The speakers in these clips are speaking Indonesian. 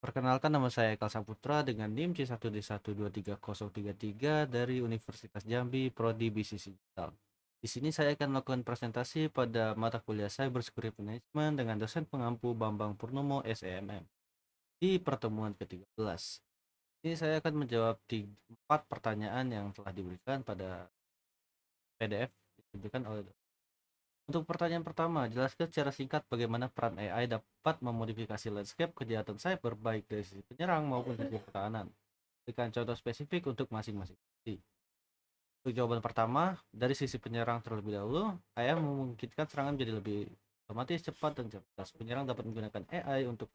Perkenalkan, nama saya Ekal Saputra dengan NIM C1D1230033 dari Universitas Jambi, Prodi Bisnis Digital. Di sini saya akan melakukan presentasi pada mata kuliah Cyber Security Management dengan dosen pengampu Bambang Purnomo SEMM di pertemuan ke-13. Ini saya akan menjawab 4 pertanyaan yang telah diberikan pada PDF yang diberikan oleh. Untuk pertanyaan pertama, jelaskan secara singkat bagaimana peran AI dapat memodifikasi landscape kejahatan cyber baik dari sisi penyerang maupun dari sisi pertahanan. Berikan contoh spesifik untuk masing-masing sisi. Untuk jawaban pertama, dari sisi penyerang terlebih dahulu, AI memungkinkan serangan menjadi lebih otomatis, cepat, dan cerdas. Penyerang dapat menggunakan AI untuk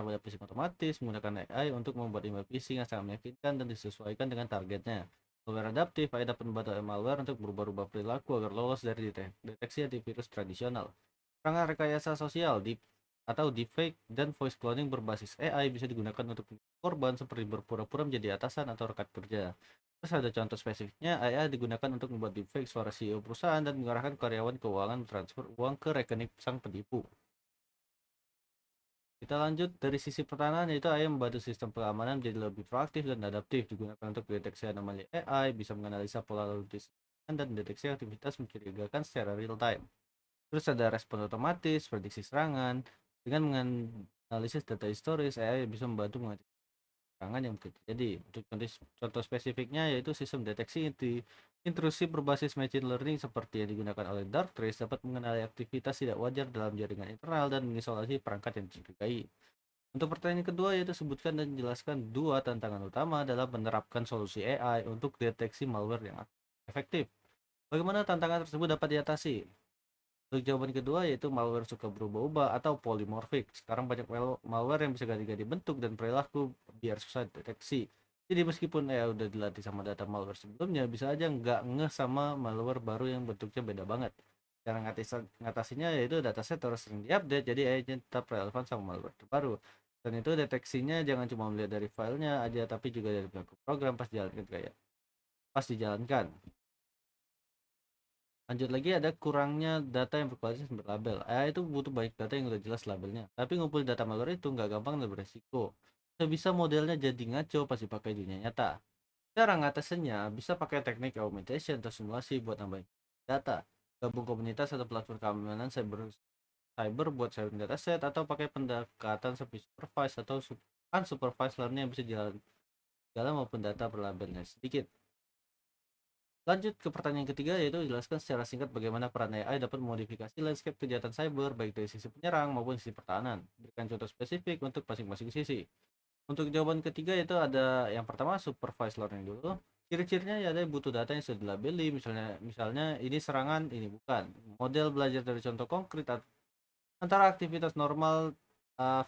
membuat phishing otomatis, menggunakan AI untuk membuat email phishing yang sangat meyakinkan dan disesuaikan dengan targetnya. Malware adaptif, AI dapat membantu malware untuk berubah-ubah perilaku agar lolos dari deteksi antivirus tradisional. Serangan rekayasa sosial, atau deepfake dan voice cloning berbasis AI bisa digunakan untuk korban seperti berpura-pura menjadi atasan atau rekan kerja. Terus ada contoh spesifiknya, AI digunakan untuk membuat deepfake suara CEO perusahaan dan mengarahkan karyawan keuangan transfer uang ke rekening sang penipu. Kita lanjut dari sisi pertahanan, yaitu AI membantu sistem keamanan menjadi lebih proaktif dan adaptif, digunakan untuk deteksi anomali AI, bisa menganalisa pola lalu lintas dan mendeteksi aktivitas mencurigakan secara real time. Terus ada respon otomatis, prediksi serangan. Dengan menganalisis data historis, AI bisa membantu mengantisipasi serangan yang mungkin terjadi. Untuk contoh spesifiknya yaitu sistem deteksi intrusi berbasis machine learning seperti yang digunakan oleh Darktrace dapat mengenali aktivitas tidak wajar dalam jaringan internal dan mengisolasi perangkat yang dicurigai. Untuk pertanyaan kedua, yaitu sebutkan dan jelaskan dua tantangan utama dalam menerapkan solusi AI untuk deteksi malware yang efektif. Bagaimana tantangan tersebut dapat diatasi? Untuk jawaban kedua, yaitu malware suka berubah-ubah atau polymorphic. Sekarang banyak malware yang bisa ganti-ganti bentuk dan perilaku biar susah deteksi. Jadi meskipun ya udah dilatih sama data malware sebelumnya, bisa aja nggak ngeh sama malware baru yang bentuknya beda banget. Cara ngatasinya yaitu dataset harus sering diupdate, jadi AI-nya tetap relevan sama malware terbaru. Dan itu deteksinya jangan cuma melihat dari filenya aja, tapi juga dari program pas dijalankan. Lanjut lagi, ada kurangnya data yang berkualitas dan berlabel. Itu butuh banyak data yang udah jelas labelnya. Tapi ngumpulin data malware itu nggak gampang dan beresiko. Bisa modelnya jadi ngaco pas dipakai di dunia nyata. Cara ngatasinnya bisa pakai teknik augmentation atau simulasi buat nambahin data. Gabung komunitas atau platform keamanan cyber buat sharing dataset, atau pakai pendekatan seperti supervised atau unsupervised learning yang bisa jalan segala maupun data berlabelnya sedikit. Lanjut ke pertanyaan ketiga, yaitu jelaskan secara singkat bagaimana peran AI dapat memodifikasi landscape kejahatan cyber baik dari sisi penyerang maupun sisi pertahanan. Berikan contoh spesifik untuk masing-masing sisi. Untuk jawaban ketiga, yaitu ada yang pertama supervised learning dulu. Ciri-cirinya ya ada butuh data yang sudah dilabeli, misalnya ini serangan, ini bukan. Model belajar dari contoh konkret antara aktivitas normal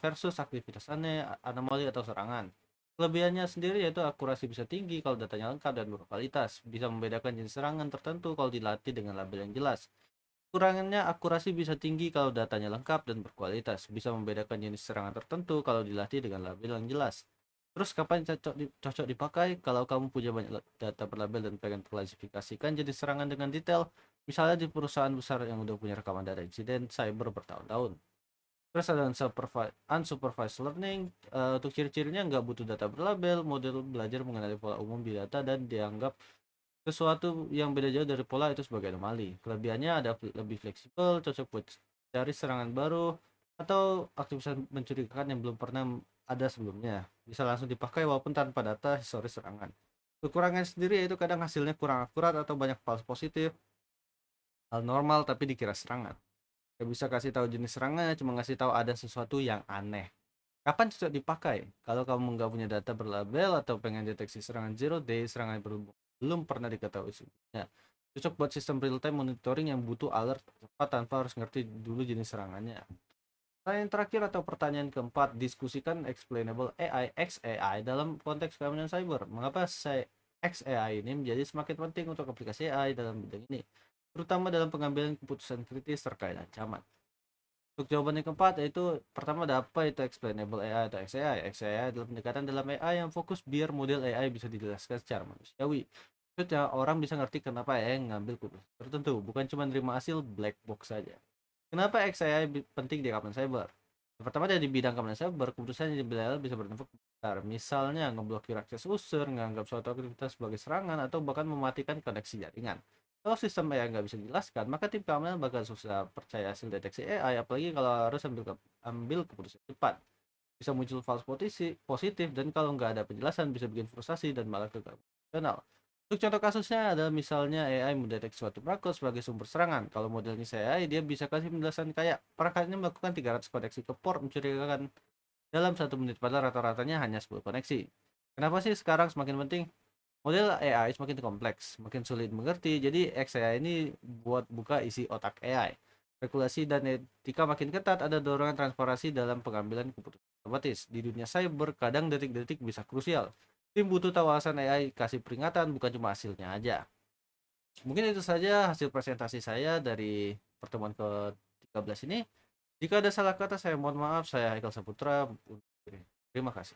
versus aktivitas aneh, anomali atau serangan. Kelebihannya sendiri yaitu akurasi bisa tinggi kalau datanya lengkap dan berkualitas, bisa membedakan jenis serangan tertentu kalau dilatih dengan label yang jelas. Kurangannya, akurasi bisa tinggi kalau datanya lengkap dan berkualitas, bisa membedakan jenis serangan tertentu kalau dilatih dengan label yang jelas. Terus kapan cocok dipakai? Kalau kamu punya banyak data berlabel dan pengen klasifikasikan jenis serangan dengan detail, misalnya di perusahaan besar yang udah punya rekaman data insiden cyber bertahun-tahun. Terus ada unsupervised learning. Untuk ciri-cirinya nggak butuh data berlabel, model belajar mengenali pola umum di data dan dianggap sesuatu yang beda jauh dari pola itu sebagai anomali. Kelebihannya ada lebih fleksibel, cocok buat cari serangan baru atau aktivitas mencurigakan yang belum pernah ada sebelumnya. Bisa langsung dipakai walaupun tanpa data historis serangan. Kekurangan sendiri yaitu kadang hasilnya kurang akurat atau banyak false positif, hal normal tapi dikira serangan. Gak bisa kasih tahu jenis serangannya, cuma ngasih tahu ada sesuatu yang aneh. Kapan cocok dipakai? Kalau kamu nggak punya data berlabel atau pengen deteksi serangan zero day, serangan berhubung belum pernah diketahui sebelumnya. Cocok buat sistem real time monitoring yang butuh alert cepat tanpa harus ngerti dulu jenis serangannya. Pertanyaan terakhir atau pertanyaan keempat, diskusikan explainable AI XAI dalam konteks keamanan cyber. Mengapa XAI ini menjadi semakin penting untuk aplikasi AI dalam bidang ini, terutama dalam pengambilan keputusan kritis terkait ancaman. Untuk jawaban yang keempat, yaitu pertama ada apa itu explainable AI atau XAI. XAI adalah pendekatan dalam AI yang fokus biar model AI bisa dijelaskan secara manusiawi. Maksudnya orang bisa ngerti kenapa AI ngambil keputusan tertentu, bukan cuma nerima hasil black box saja. Kenapa XAI penting di keamanan cyber? Yang pertama dari bidang keamanan cyber, keputusan yang diambil bisa berdampak besar. Misalnya ngeblokir akses user, menganggap suatu aktivitas sebagai serangan, atau bahkan mematikan koneksi jaringan. Kalau sistem AI nggak bisa dijelaskan, maka tim keamanan bakal susah percaya hasil deteksi AI, apalagi kalau harus ambil keputusan cepat. Bisa muncul false positif, dan kalau nggak ada penjelasan bisa bikin frustasi dan malah kegagalan emosional. Untuk contoh kasusnya adalah misalnya AI mendeteksi suatu perangkat sebagai sumber serangan. Kalau modelnya AI, dia bisa kasih penjelasan kayak perangkat ini melakukan 300 koneksi ke port mencurigakan dalam 1 menit, padahal rata-ratanya hanya 10 koneksi. Kenapa sih sekarang semakin penting? Model AI semakin kompleks, makin sulit mengerti, jadi XAI ini buat buka isi otak AI. Regulasi dan etika makin ketat, ada dorongan transparansi dalam pengambilan keputusan otomatis. Di dunia cyber, kadang detik-detik bisa krusial. Tim butuh tahu alasan AI kasih peringatan, bukan cuma hasilnya aja. Mungkin itu saja hasil presentasi saya dari pertemuan ke-13 ini. Jika ada salah kata, saya mohon maaf. Saya Haikal Saputra. Terima kasih.